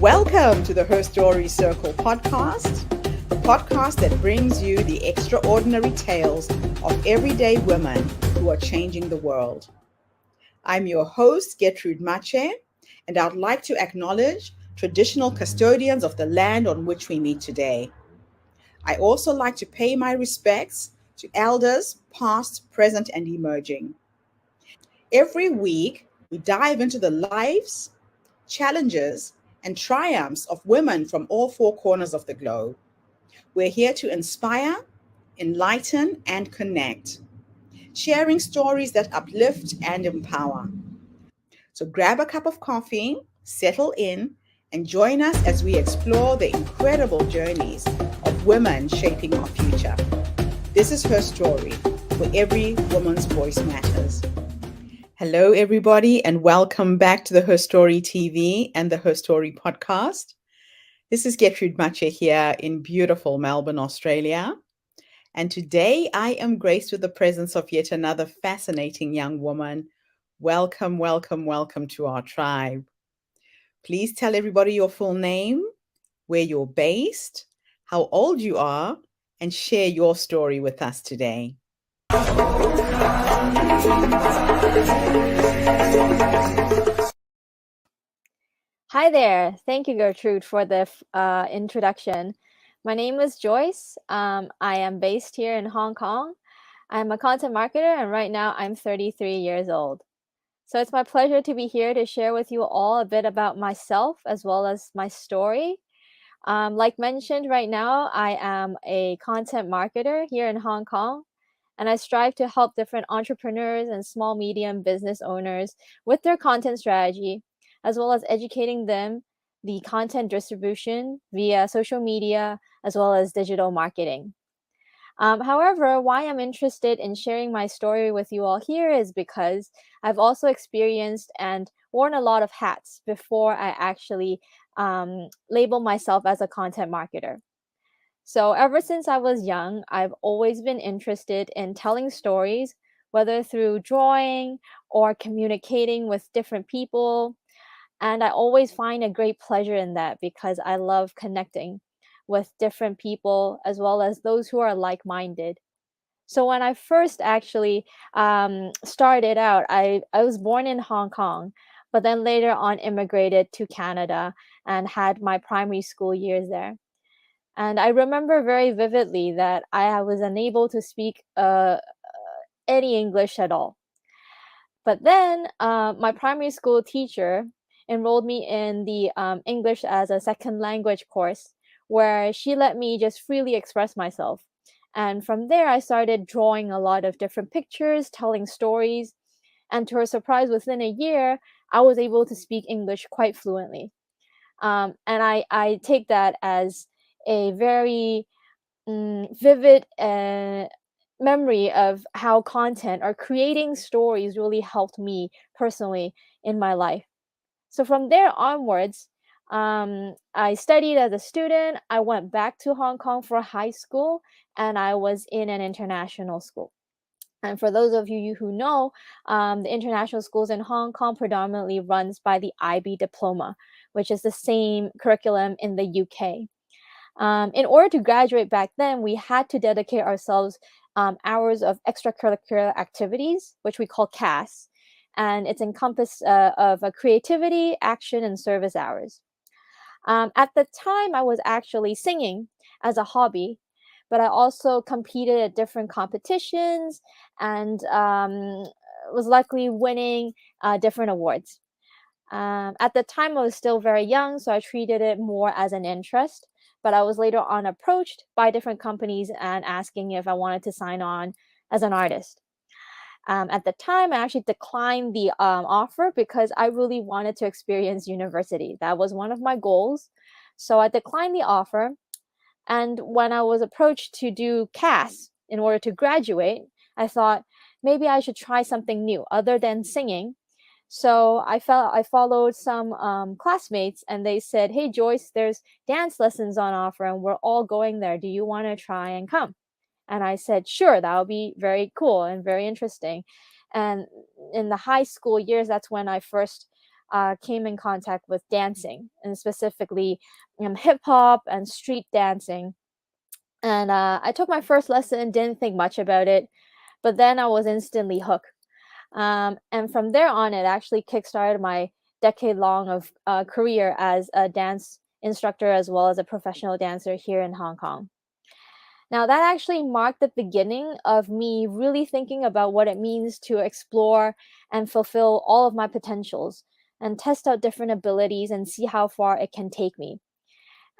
Welcome to the Her Story Circle podcast, the podcast that brings you the extraordinary tales of everyday women who are changing the world. I'm your host, Gertrude Mache, and I'd like to acknowledge traditional custodians of the land on which we meet today. I also like to pay my respects to elders, past, present, and emerging. Every week, we dive into the lives, challenges, and triumphs of women from all four corners of the globe. We're here to inspire, enlighten, and connect, sharing stories that uplift and empower. So grab a cup of coffee, settle in, and join us as we explore the incredible journeys of women shaping our future. This is Her Story, where every woman's voice matters. Hello, everybody, and welcome back to the Her Story TV and the Her Story podcast. This is Gertrude Mache here in beautiful Melbourne, Australia. And today I am graced with the presence of yet another fascinating young woman. Welcome, welcome, welcome to our tribe. Please tell everybody your full name, where you're based, how old you are, and share your story with us today. Hi there. Thank you, Gertrude, for the introduction. My name is Joyce. I am based here in Hong Kong. I'm a content marketer, and right now I'm 33 years old. So it's my pleasure to be here to share with you all a bit about myself as well as my story. Like mentioned, right now I am a content marketer here in Hong Kong, and I strive to help different entrepreneurs and small medium business owners with their content strategy, as well as educating them the content distribution via social media as well as digital marketing. However, why I'm interested in sharing my story with you all here is because I've also experienced and worn a lot of hats before I actually label myself as a content marketer. So ever since I was young, I've always been interested in telling stories, whether through drawing or communicating with different people. And I always find a great pleasure in that because I love connecting with different people as well as those who are like-minded. So when I first actually started out, I was born in Hong Kong, but then later on immigrated to Canada and had my primary school years there. And I remember very vividly that I was unable to speak any English at all. But then my primary school teacher enrolled me in the English as a second language course, where she let me just freely express myself. And from there, I started drawing a lot of different pictures, telling stories. And to her surprise, within a year, I was able to speak English quite fluently. And I take that as a very vivid memory of how content or creating stories really helped me personally in my life. So from there onwards, I studied as a student. I went back to Hong Kong for high school, and I was in an international school. And for those of you who know, the international schools in Hong Kong predominantly runs by the IB diploma, which is the same curriculum in the UK. In order to graduate back then, we had to dedicate ourselves hours of extracurricular activities, which we call CAS, and it's encompassed of creativity, action, and service hours. At the time, I was actually singing as a hobby, but I also competed at different competitions and was likely winning different awards. At the time, I was still very young, so I treated it more as an interest. But I was later on approached by different companies and asking if I wanted to sign on as an artist. At the time, I actually declined the offer because I really wanted to experience university. That was one of my goals. So I declined the offer. And when I was approached to do CAS in order to graduate, I thought maybe I should try something new other than singing. So I followed some classmates, and they said, "Hey Joyce, there's dance lessons on offer, and we're all going there. Do you want to try and come?" And I said, "Sure, that would be very cool and very interesting." And in the high school years, that's when I first came in contact with dancing, and specifically hip hop and street dancing. And I took my first lesson, didn't think much about it, but then I was instantly hooked. And from there on, it actually kickstarted my decade-long of career as a dance instructor as well as a professional dancer here in Hong Kong. Now, that actually marked the beginning of me really thinking about what it means to explore and fulfill all of my potentials and test out different abilities and see how far it can take me.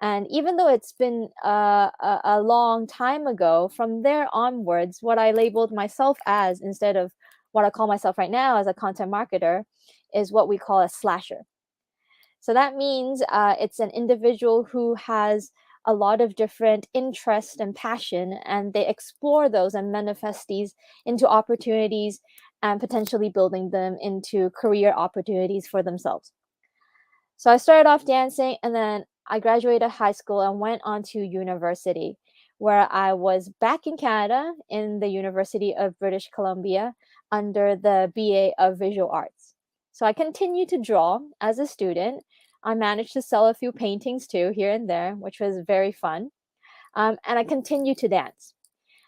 And even though it's been a long time ago, from there onwards, what I labeled myself as, instead of what I call myself right now as a content marketer, is what we call a slasher. So that means it's an individual who has a lot of different interest and passion, and they explore those and manifest these into opportunities and potentially building them into career opportunities for themselves. So I started off dancing, and then I graduated high school and went on to university, where I was back in Canada in the University of British Columbia under the BA of Visual Arts. So I continued to draw as a student. I managed to sell a few paintings too, here and there, which was very fun. And I continued to dance.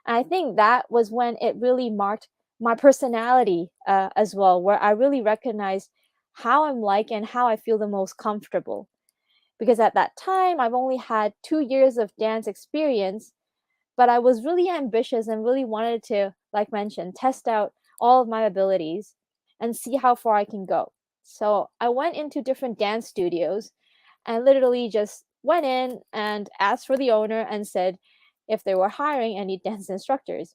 And I think that was when it really marked my personality as well, where I really recognized how I'm like and how I feel the most comfortable. Because at that time, I've only had 2 years of dance experience, but I was really ambitious and really wanted to, like mentioned, test out all of my abilities and see how far I can go. So I went into different dance studios and literally just went in and asked for the owner and said if they were hiring any dance instructors.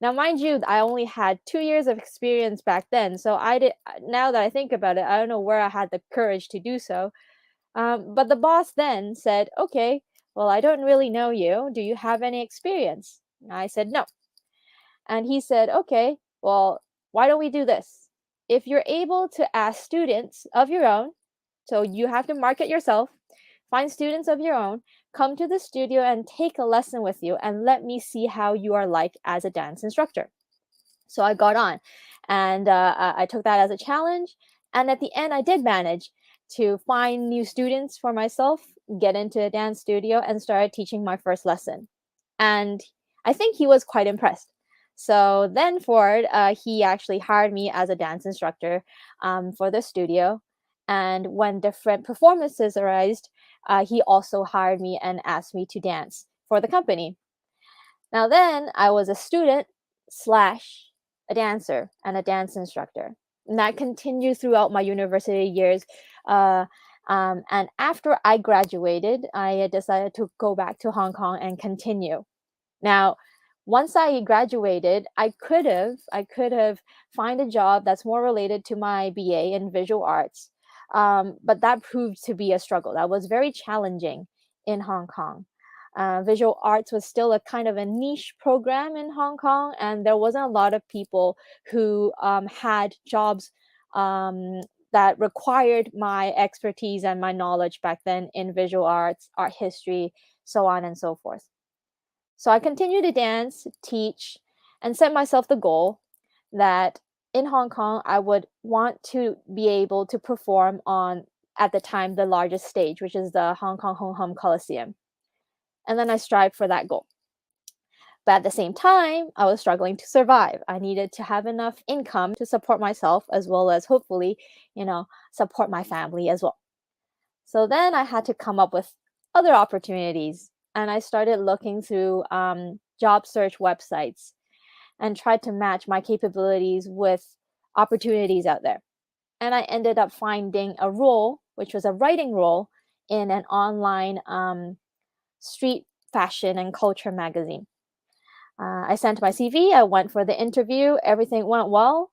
Now, mind you, I only had 2 years of experience back then, so I did. Now that I think about it, I don't know where I had the courage to do so. But the boss then said, "Okay, well, I don't really know you. Do you have any experience?" And I said, "No." And he said, "Okay, well, why don't we do this? If you're able to ask students of your own, so you have to market yourself, find students of your own, come to the studio and take a lesson with you, and let me see how you are like as a dance instructor." So I got on, and I took that as a challenge. And at the end, I did manage to find new students for myself, get into a dance studio, and started teaching my first lesson. And I think he was quite impressed. So then forward, he actually hired me as a dance instructor for the studio. And when different performances arose, he also hired me and asked me to dance for the company. Now then, I was a student slash a dancer and a dance instructor. And that continued throughout my university years. Uh, and after I graduated, I decided to go back to Hong Kong and continue. Now, once I graduated, I could have find a job that's more related to my BA in visual arts, but that proved to be a struggle. That was very challenging in Hong Kong. Visual arts was still a kind of a niche program in Hong Kong, and there wasn't a lot of people who had jobs that required my expertise and my knowledge back then in visual arts, art history, so on and so forth. So I continued to dance, teach, and set myself the goal that in Hong Kong, I would want to be able to perform on, at the time, the largest stage, which is the Hong Kong Hong Kong Coliseum. And then I strived for that goal. But at the same time, I was struggling to survive. I needed to have enough income to support myself as well as hopefully, support my family as well. So then I had to come up with other opportunities, and I started looking through job search websites and tried to match my capabilities with opportunities out there. And I ended up finding a role, which was a writing role in an online street fashion and culture magazine. I sent my CV, I went for the interview, everything went well.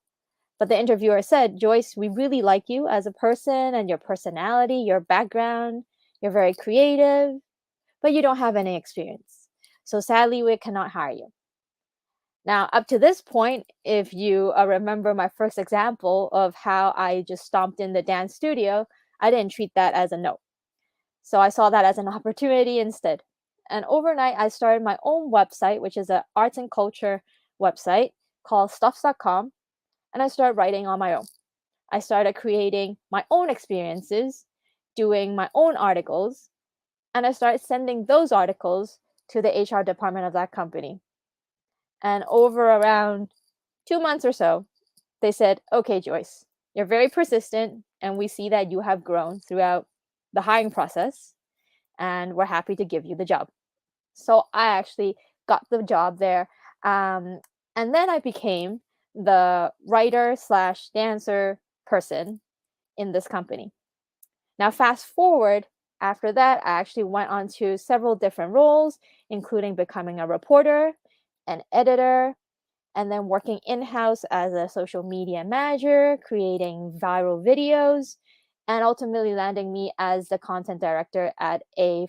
But the interviewer said, "Joyce, we really like you as a person and your personality, your background. You're very creative, but you don't have any experience. So sadly, we cannot hire you." Now, up to this point, if you remember my first example of how I just stomped in the dance studio, I didn't treat that as a no. So I saw that as an opportunity instead. And overnight, I started my own website, which is an arts and culture website called stuffs.com. And I started writing on my own. I started creating my own experiences, doing my own articles, and I started sending those articles to the HR department of that company. And over around 2 months or so, they said, okay, Joyce, you're very persistent, and we see that you have grown throughout the hiring process, and we're happy to give you the job. So I actually got the job there. And then I became the writer slash dancer person in this company. Now, fast forward, after that, I actually went on to several different roles, including becoming a reporter, an editor, and then working in-house as a social media manager, creating viral videos, and ultimately landing me as the content director at a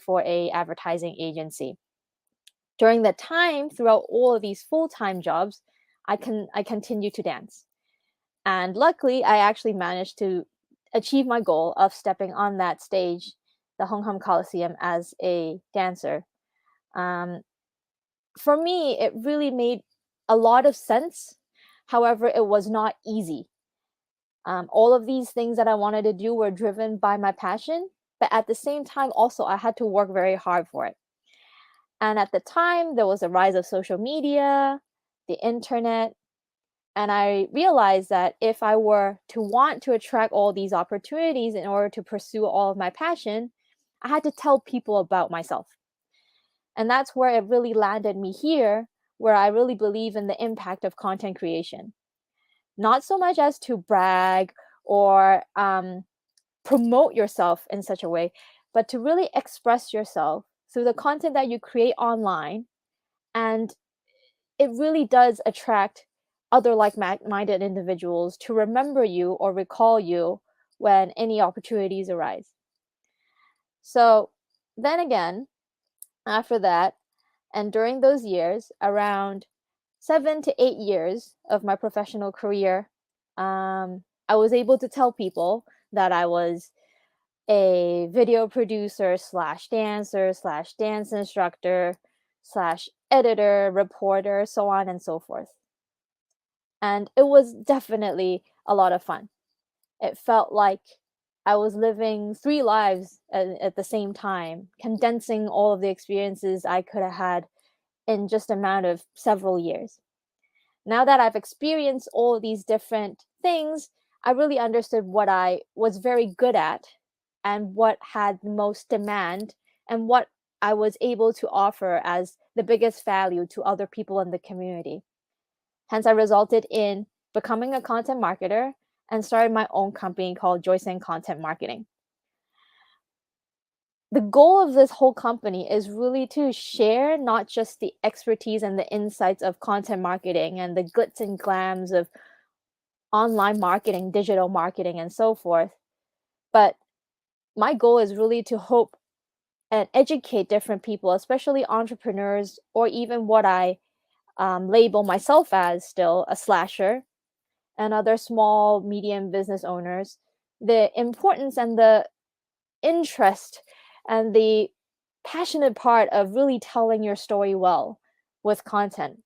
advertising agency. During that time, throughout all of these full-time jobs, I continued to dance. And luckily, I actually managed to achieve my goal of stepping on that stage, the Hong Kong Coliseum, as a dancer. For me, it really made a lot of sense. However, it was not easy. All of these things that I wanted to do were driven by my passion, but at the same time, also, I had to work very hard for it. And at the time, there was a rise of social media, the internet, and I realized that if I were to want to attract all these opportunities in order to pursue all of my passion, I had to tell people about myself. And that's where it really landed me here, where I really believe in the impact of content creation. Not so much as to brag or promote yourself in such a way, but to really express yourself through the content that you create online. And it really does attract other like-minded individuals to remember you or recall you when any opportunities arise. So then again, after that, and during those years, around 7 to 8 years of my professional career, I was able to tell people that I was a video producer slash dancer slash dance instructor slash editor, reporter, so on and so forth. And it was definitely a lot of fun. It felt like I was living 3 lives at the same time, condensing all of the experiences I could have had in just a amount of several years. Now that I've experienced all of these different things, I really understood what I was very good at and what had the most demand and what I was able to offer as the biggest value to other people in the community. Hence, I resulted in becoming a content marketer and started my own company called Joyce Tsang Content Marketing. The goal of this whole company is really to share not just the expertise and the insights of content marketing and the glitz and glams of online marketing, digital marketing, and so forth, but my goal is really to hope and educate different people, especially entrepreneurs, or even what I label myself as still a slasher, and other small, medium business owners, the importance and the interest and the passionate part of really telling your story well with content.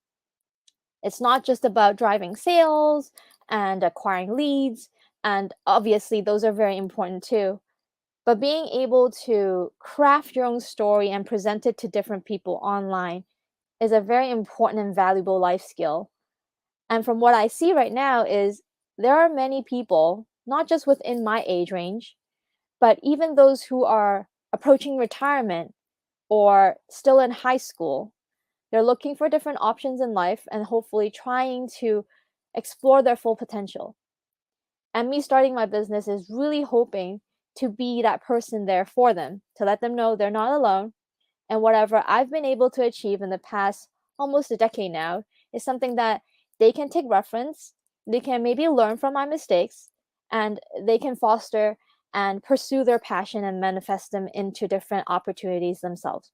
It's not just about driving sales and acquiring leads, and obviously those are very important too. But being able to craft your own story and present it to different people online is a very important and valuable life skill. And from what I see right now is there are many people, not just within my age range, but even those who are approaching retirement or still in high school. They're looking for different options in life and hopefully trying to explore their full potential. And me starting my business is really hoping to be that person there for them, to let them know they're not alone. And whatever I've been able to achieve in the past almost a decade now is something that they can take reference, they can maybe learn from my mistakes, and they can foster and pursue their passion and manifest them into different opportunities themselves.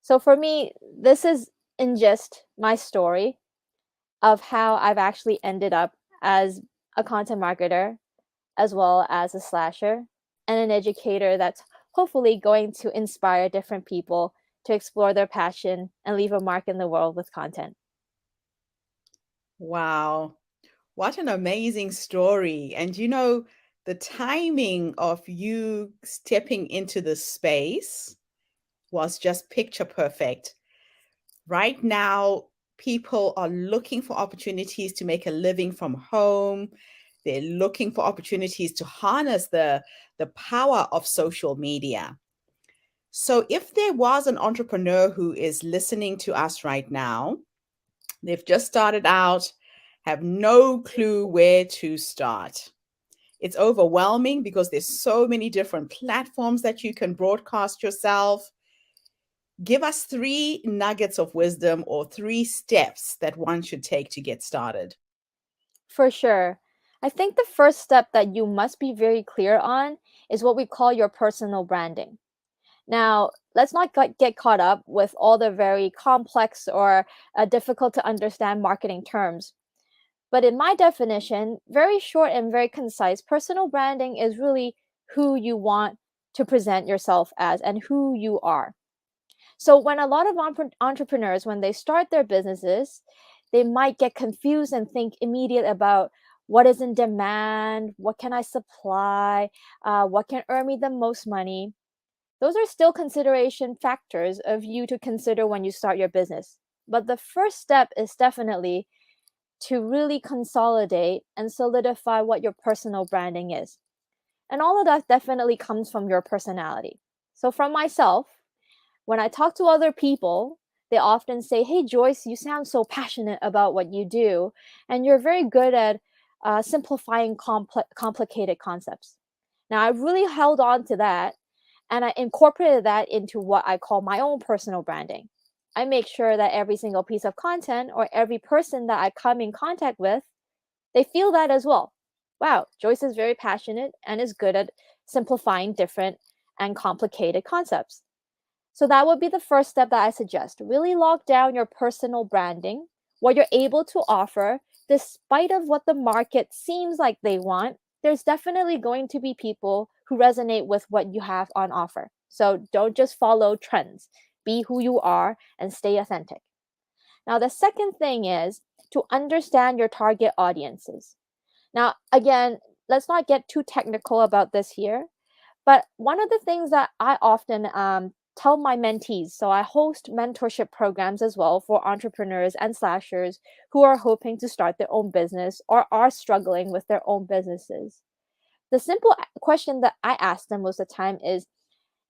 So for me, this is in just my story of how I've actually ended up as a content marketer, as well as a slasher and an educator that's hopefully going to inspire different people to explore their passion and leave a mark in the world with content. Wow. What an amazing story. And the timing of you stepping into the space was just picture perfect. Right now, people are looking for opportunities to make a living from home. They're looking for opportunities to harness the power of social media. So, if there was an entrepreneur who is listening to us right now, they've just started out, have no clue where to start. It's overwhelming because there's so many different platforms that you can broadcast yourself. Give us three nuggets of wisdom or three steps that one should take to get started. For sure. I think the first step that you must be very clear on is what we call your personal branding. Now, let's not get caught up with all the very complex or difficult to understand marketing terms. But in my definition, very short and very concise, personal branding is really who you want to present yourself as and who you are. So when a lot of entrepreneurs, when they start their businesses, they might get confused and think immediate about what is in demand, what can I supply, what can earn me the most money. Those are still consideration factors of you to consider when you start your business. But the first step is definitely to really consolidate and solidify what your personal branding is. And all of that definitely comes from your personality. So, from myself, when I talk to other people, they often say, "Hey, Joyce, you sound so passionate about what you do, and you're very good at simplifying complicated concepts." Now, I really held on to that and I incorporated that into what I call my own personal branding. I make sure that every single piece of content or every person that I come in contact with, they feel that as well. Wow, Joyce is very passionate and is good at simplifying different and complicated concepts. So that would be the first step that I suggest. Really lock down your personal branding, what you're able to offer, despite of what the market seems like they want. There's definitely going to be people who resonate with what you have on offer. So don't just follow trends. Be who you are and stay authentic. Now, the second thing is to understand your target audiences. Now, again, let's not get too technical about this here, but one of the things that I often tell my mentees, so I host mentorship programs as well for entrepreneurs and slashers who are hoping to start their own business or are struggling with their own businesses. The simple question that I ask them most of the time is,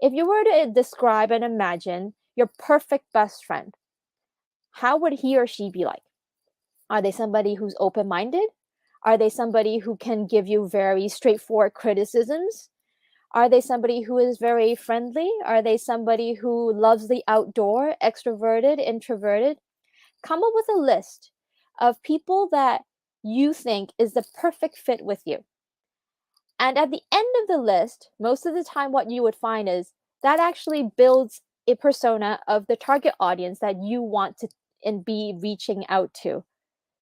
if you were to describe and imagine your perfect best friend, how would he or she be like? Are they somebody who's open minded? Are they somebody who can give you very straightforward criticisms? Are they somebody who is very friendly? Are they somebody who loves the outdoor, extroverted, introverted? Come up with a list of people that you think is the perfect fit with you. And at the end of the list, most of the time, what you would find is that actually builds a persona of the target audience that you want to and be reaching out to.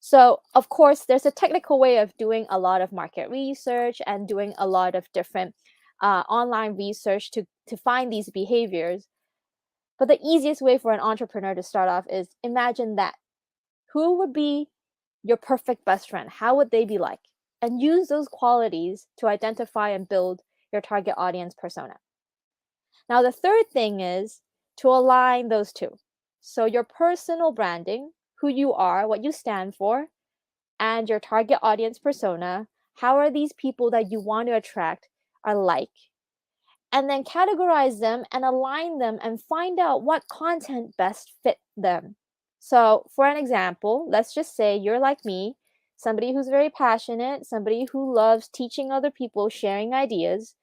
So, of course, there's a technical way of doing a lot of market research and doing a lot of different online research to find these behaviors. But the easiest way for an entrepreneur to start off is imagine that. Who would be your perfect best friend? How would they be like? And use those qualities to identify and build your target audience persona. Now, the third thing is to align those two. So, your personal branding, who you are, what you stand for, and your target audience persona, how are these people that you want to attract are like? And then categorize them and align them and find out what content best fit them. So, for an example, let's just say you're like me, somebody who's very passionate, somebody who loves teaching other people, sharing ideas,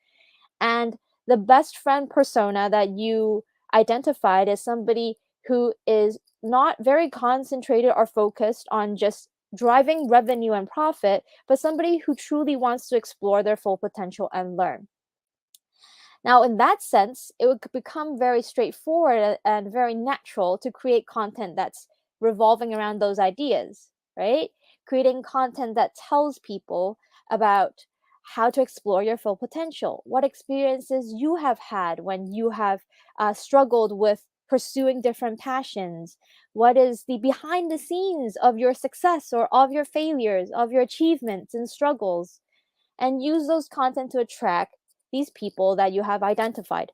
and the best friend persona that you identified is somebody who is not very concentrated or focused on just driving revenue and profit, but somebody who truly wants to explore their full potential and learn. Now, in that sense, it would become very straightforward and very natural to create content that's revolving around those ideas, right? Creating content that tells people about how to explore your full potential, what experiences you have had when you have struggled with pursuing different passions? What is the behind the scenes of your success or of your failures, of your achievements and struggles? And use those content to attract these people that you have identified.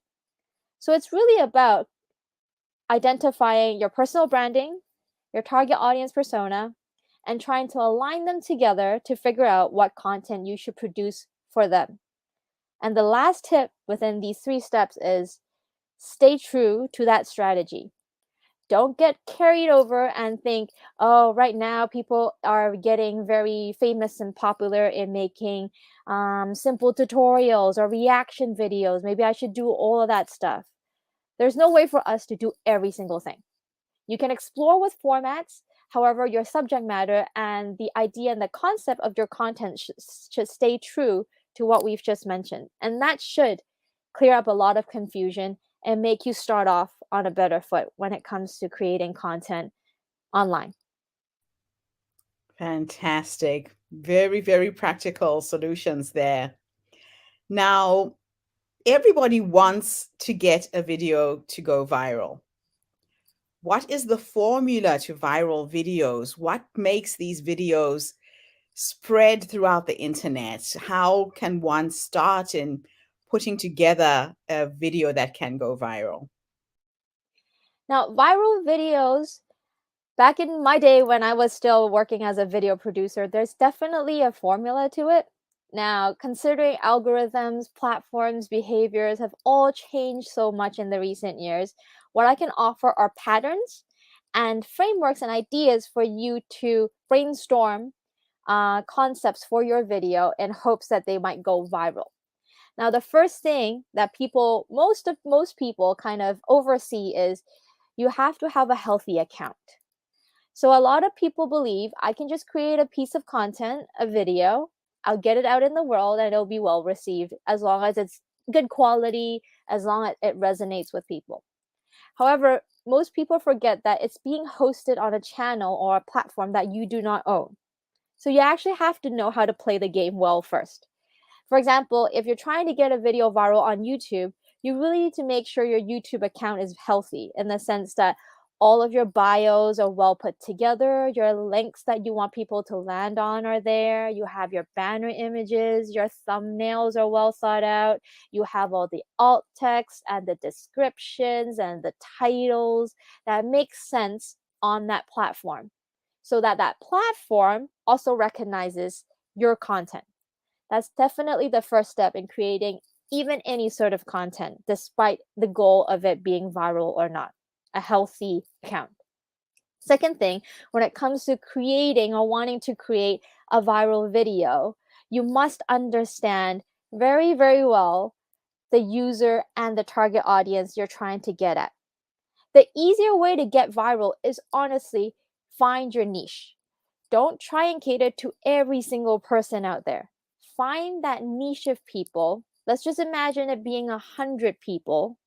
So it's really about identifying your personal branding, your target audience persona, and trying to align them together to figure out what content you should produce for them. And the last tip within these 3 steps is stay true to that strategy. Don't get carried over and think, oh, right now people are getting very famous and popular in making simple tutorials or reaction videos. Maybe I should do all of that stuff. There's no way for us to do every single thing. You can explore with formats. However, your subject matter and the idea and the concept of your content should stay true to what we've just mentioned. And that should clear up a lot of confusion and make you start off on a better foot when it comes to creating content online. Fantastic. Very, very practical solutions there. Now, everybody wants to get a video to go viral. What is the formula to viral videos? What makes these videos spread throughout the internet? How can one start in putting together a video that can go viral? Now, viral videos, back in my day when I was still working as a video producer, there's definitely a formula to it. Now, considering algorithms, platforms, behaviors have all changed so much in the recent years, what I can offer are patterns and frameworks and ideas for you to brainstorm concepts for your video in hopes that they might go viral. Now, the first thing that most people kind of oversee is you have to have a healthy account. So a lot of people believe I can just create a piece of content, a video, I'll get it out in the world and it'll be well received as long as it's good quality, as long as it resonates with people. However, most people forget that it's being hosted on a channel or a platform that you do not own. So you actually have to know how to play the game well first. For example, if you're trying to get a video viral on YouTube, you really need to make sure your YouTube account is healthy in the sense that all of your bios are well put together, your links that you want people to land on are there, you have your banner images, your thumbnails are well thought out, you have all the alt text and the descriptions and the titles that make sense on that platform so that that platform also recognizes your content. That's definitely the first step in creating even any sort of content, despite the goal of it being viral or not, a healthy account. Second thing, when it comes to creating or wanting to create a viral video, you must understand very, very well the user and the target audience you're trying to get at. The easier way to get viral is honestly find your niche. Don't try and cater to every single person out there. Find that niche of people. Let's just imagine it being 100 people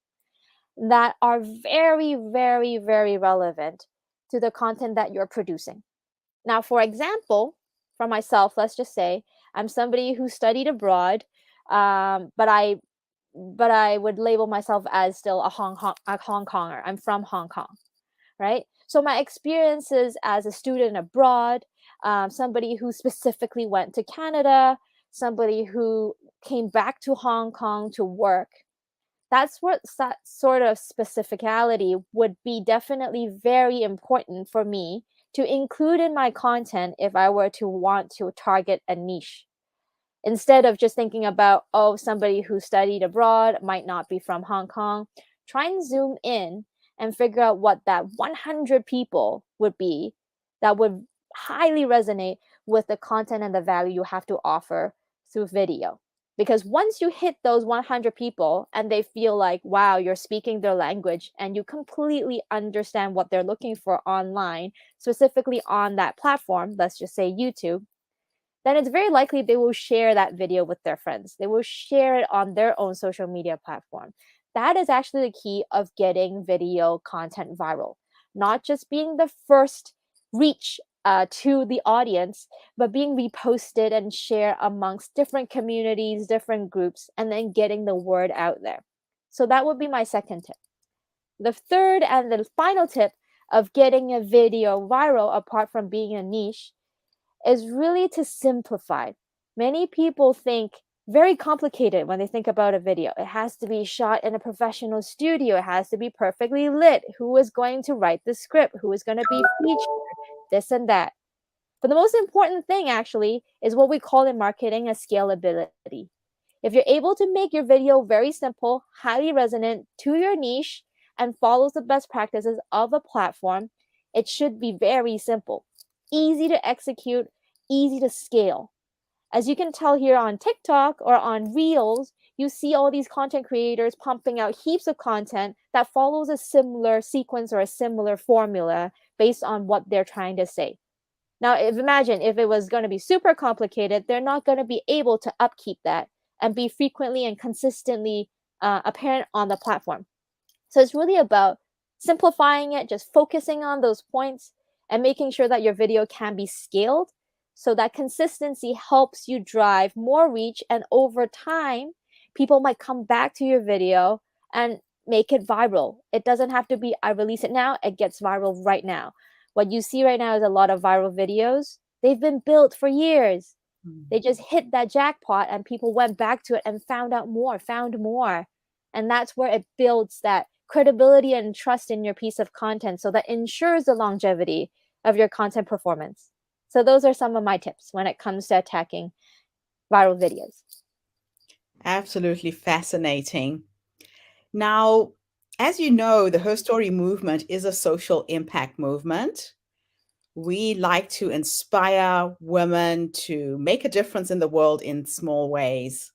that are very, very, very relevant to the content that you're producing. Now, for example, for myself, let's just say I'm somebody who studied abroad, but I would label myself as still a Hong Konger. I'm from Hong Kong, right? So my experiences as a student abroad, somebody who specifically went to Canada, somebody who came back to Hong Kong to work, that's what that sort of specificality would be definitely very important for me to include in my content if I were to want to target a niche. Instead of just thinking about, oh, somebody who studied abroad might not be from Hong Kong, try and zoom in and figure out what that 100 people would be that would highly resonate with the content and the value you have to offer through video. Because once you hit those 100 people and they feel like, wow, you're speaking their language and you completely understand what they're looking for online, specifically on that platform, let's just say YouTube, then it's very likely they will share that video with their friends. They will share it on their own social media platform. That is actually the key of getting video content viral. Not just being the first reach to the audience, but being reposted and shared amongst different communities, different groups, and then getting the word out there. So that would be my second tip. The third and the final tip of getting a video viral, apart from being a niche, is really to simplify. Many people think very complicated when they think about a video. It has to be shot in a professional studio. It has to be perfectly lit. Who is going to write the script? Who is going to be featured? This and that. But the most important thing actually is what we call in marketing a scalability. If you're able to make your video very simple, highly resonant to your niche, and follows the best practices of a platform, it should be very simple, easy to execute, easy to scale. As you can tell here on TikTok or on Reels, you see all these content creators pumping out heaps of content that follows a similar sequence or a similar formula based on what they're trying to say. Now, imagine if it was going to be super complicated, they're not going to be able to upkeep that and be frequently and consistently apparent on the platform. So it's really about simplifying it, just focusing on those points and making sure that your video can be scaled. So that consistency helps you drive more reach, and over time, people might come back to your video and make it viral. It doesn't have to be, I release it now, it gets viral right now. What you see right now is a lot of viral videos. They've been built for years. They just hit that jackpot and people went back to it and found out more, found more. And that's where it builds that credibility and trust in your piece of content, so that ensures the longevity of your content performance. So those are some of my tips when it comes to attacking viral videos. Absolutely fascinating. Now, as you know, the Her Story movement is a social impact movement. We like to inspire women to make a difference in the world in small ways.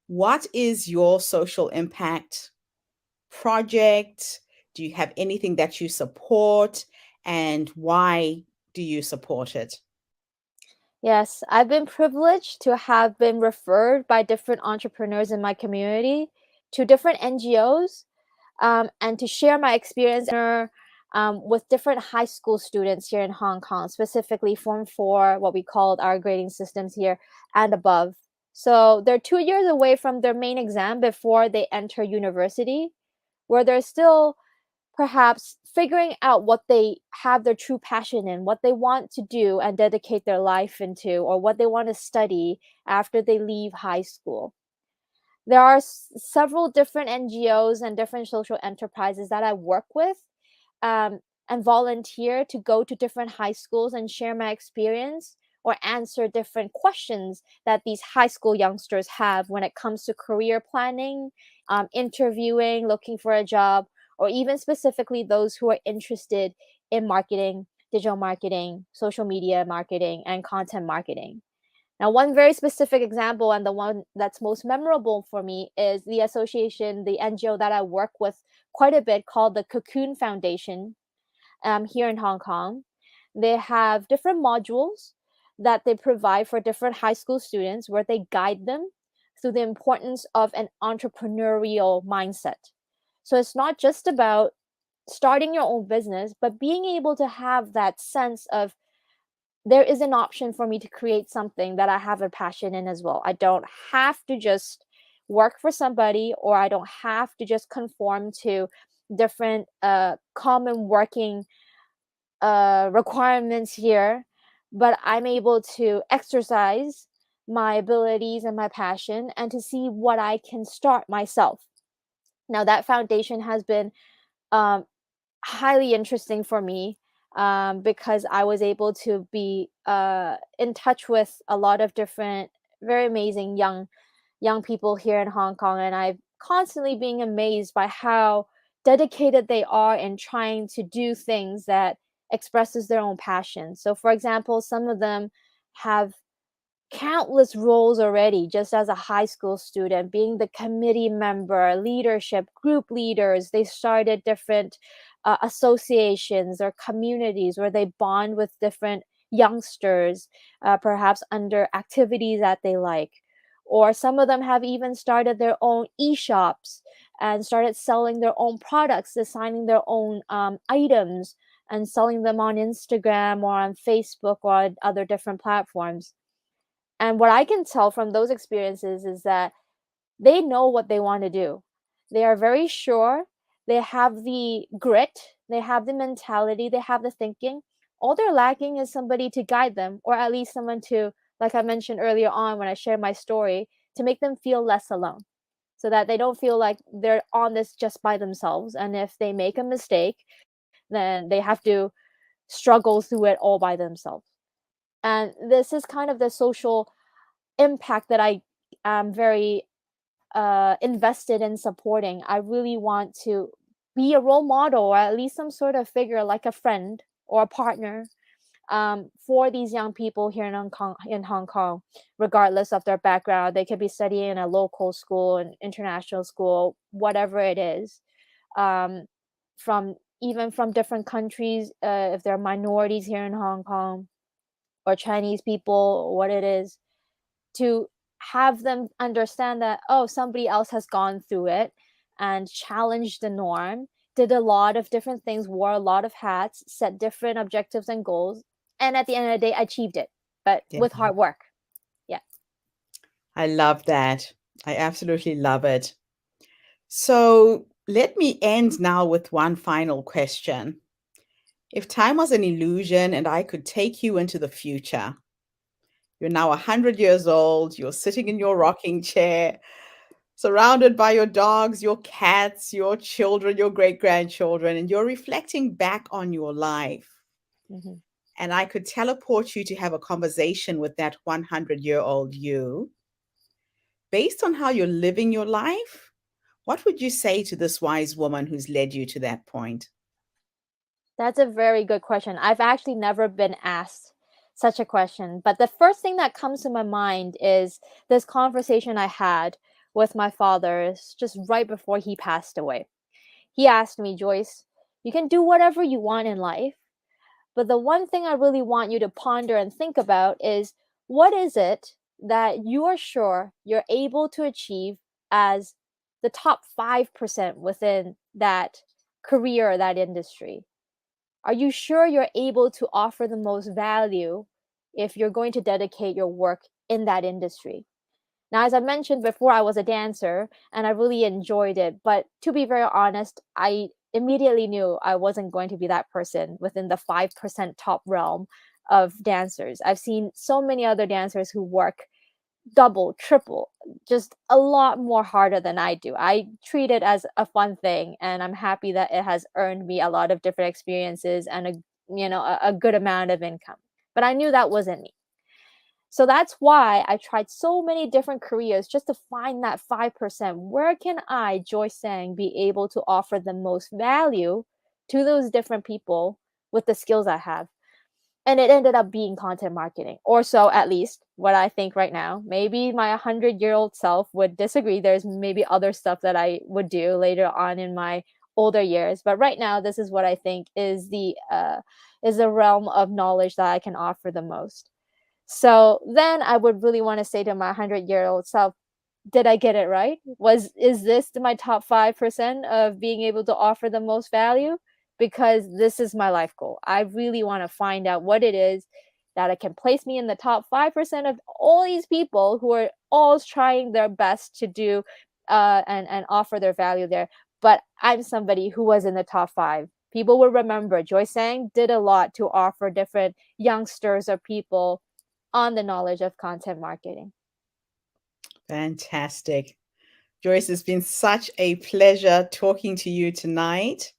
What is your social impact project? Do you have anything that you support? And why do you support it? Yes, I've been privileged to have been referred by different entrepreneurs in my community to different NGOs, and to share my experience with different high school students here in Hong Kong, specifically Form 4, what we called our grading systems here, and above. So they're 2 years away from their main exam before they enter university, where they're still perhaps figuring out what they have their true passion in, what they want to do and dedicate their life into, or what they want to study after they leave high school. There are several different NGOs and different social enterprises that I work with, and volunteer to go to different high schools and share my experience or answer different questions that these high school youngsters have when it comes to career planning, interviewing, looking for a job, or even specifically those who are interested in marketing, digital marketing, social media marketing, and content marketing. Now, one very specific example, and the one that's most memorable for me, is the association, the NGO that I work with quite a bit, called the Cocoon Foundation, here in Hong Kong. They have different modules that they provide for different high school students, where they guide them through the importance of an entrepreneurial mindset. So it's not just about starting your own business, but being able to have that sense of, there is an option for me to create something that I have a passion in as well. I don't have to just work for somebody, or I don't have to just conform to different common working requirements here, but I'm able to exercise my abilities and my passion and to see what I can start myself. Now, that foundation has been um, highly interesting for me, because I was able to be in touch with a lot of different, very amazing young people here in Hong Kong, and I'm constantly being amazed by how dedicated they are in trying to do things that expresses their own passion. So, for example, some of them have countless roles already just as a high school student, being the committee member, leadership, group leaders. They started different associations or communities where they bond with different youngsters, perhaps under activities that they like. Or some of them have even started their own e-shops and started selling their own products, designing their own items and selling them on Instagram or on Facebook or on other different platforms. And what I can tell from those experiences is that they know what they want to do. They are very sure they have the grit, they have the mentality, they have the thinking. All they're lacking is somebody to guide them, or at least someone to, like I mentioned earlier on when I shared my story, to make them feel less alone, so that they don't feel like they're on this just by themselves. And if they make a mistake, then they have to struggle through it all by themselves. And this is kind of the social impact that I am very invested in supporting. I really want to be a role model, or at least some sort of figure like a friend or a partner, for these young people here in Hong Kong, regardless of their background. They could be studying in a local school, an international school, whatever it is, from even from different countries, if they're minorities here in Hong Kong, or Chinese people, what it is, to have them understand that, oh, somebody else has gone through it and challenged the norm, did a lot of different things, wore a lot of hats, set different objectives and goals, and at the end of the day achieved it, but Yeah. with hard work. Yeah. I love that. I absolutely love it. So let me end now with one final question. If time was an illusion and I could take you into the future, you're now 100 years old, you're sitting in your rocking chair, surrounded by your dogs, your cats, your children, your great grandchildren, and you're reflecting back on your life. Mm-hmm. And I could teleport you to have a conversation with that 100-year-old you. Based on how you're living your life, what would you say to this wise woman who's led you to that point? That's a very good question. I've actually never been asked such a question. But the first thing that comes to my mind is this conversation I had with my father just right before he passed away. He asked me, Joyce, you can do whatever you want in life, but the one thing I really want you to ponder and think about is, what is it that you are sure you're able to achieve as the top 5% within that career or that industry? Are you sure you're able to offer the most value if you're going to dedicate your work in that industry? Now, as I mentioned before, I was a dancer and I really enjoyed it. But to be very honest, I immediately knew I wasn't going to be that person within the 5% top realm of dancers. I've seen so many other dancers who work double, triple, just a lot more harder than I do. I treat it as a fun thing, and I'm happy that it has earned me a lot of different experiences and a good amount of income. But I knew that wasn't me. So that's why I tried so many different careers just to find that 5%. Where can I, Joyce Tsang, be able to offer the most value to those different people with the skills I have? And it ended up being content marketing, or so at least what I think right now. Maybe my 100-year-old self would disagree. There's maybe other stuff that I would do later on in my older years, but right now this is what I think is the realm of knowledge that I can offer the most. So then I would really want to say to my 100-year-old self, did I get it right? Is this my top 5% of being able to offer the most value? Because this is my life goal. I really want to find out what it is that it can place me in the top 5% of all these people who are all trying their best to do and offer their value there. But I'm somebody who was in the top 5. People will remember Joyce Tsang did a lot to offer different youngsters or people on the knowledge of content marketing. Fantastic. Joyce, it's been such a pleasure talking to you tonight.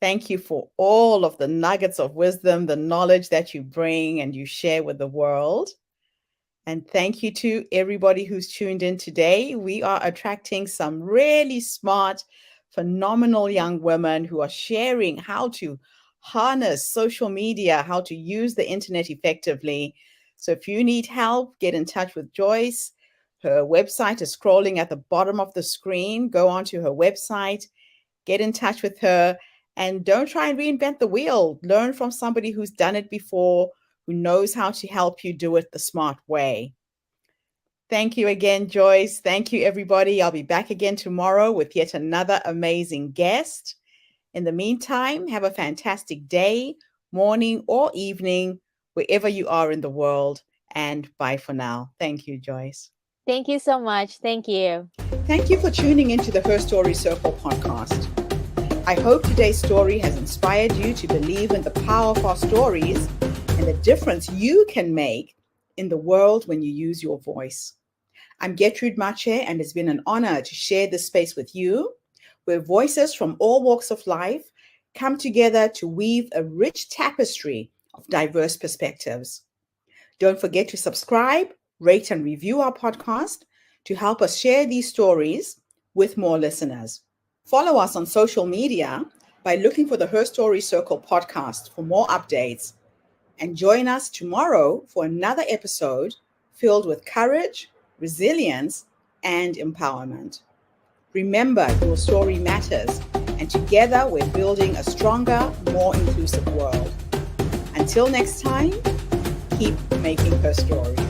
Thank you for all of the nuggets of wisdom, the knowledge that you bring and you share with the world. And thank you to everybody who's tuned in today. We are attracting some really smart, phenomenal young women who are sharing how to harness social media, how to use the internet effectively. So if you need help, get in touch with Joyce. Her website is scrolling at the bottom of the screen. Go onto her website, get in touch with her, and don't try and reinvent the wheel. Learn from somebody who's done it before, who knows how to help you do it the smart way. Thank you again, Joyce. Thank you, everybody. I'll be back again tomorrow with yet another amazing guest. In the meantime, have a fantastic day, morning, or evening, wherever you are in the world. And bye for now. Thank you, Joyce. Thank you so much. Thank you. Thank you for tuning into the Her Story Circle podcast. I hope today's story has inspired you to believe in the power of our stories and the difference you can make in the world when you use your voice. I'm Gertrude Mache, and it's been an honor to share this space with you, where voices from all walks of life come together to weave a rich tapestry of diverse perspectives. Don't forget to subscribe, rate, and review our podcast to help us share these stories with more listeners. Follow us on social media by looking for the Her Story Circle podcast for more updates. And join us tomorrow for another episode filled with courage, resilience, and empowerment. Remember, your story matters, and together we're building a stronger, more inclusive world. Until next time, keep making her story.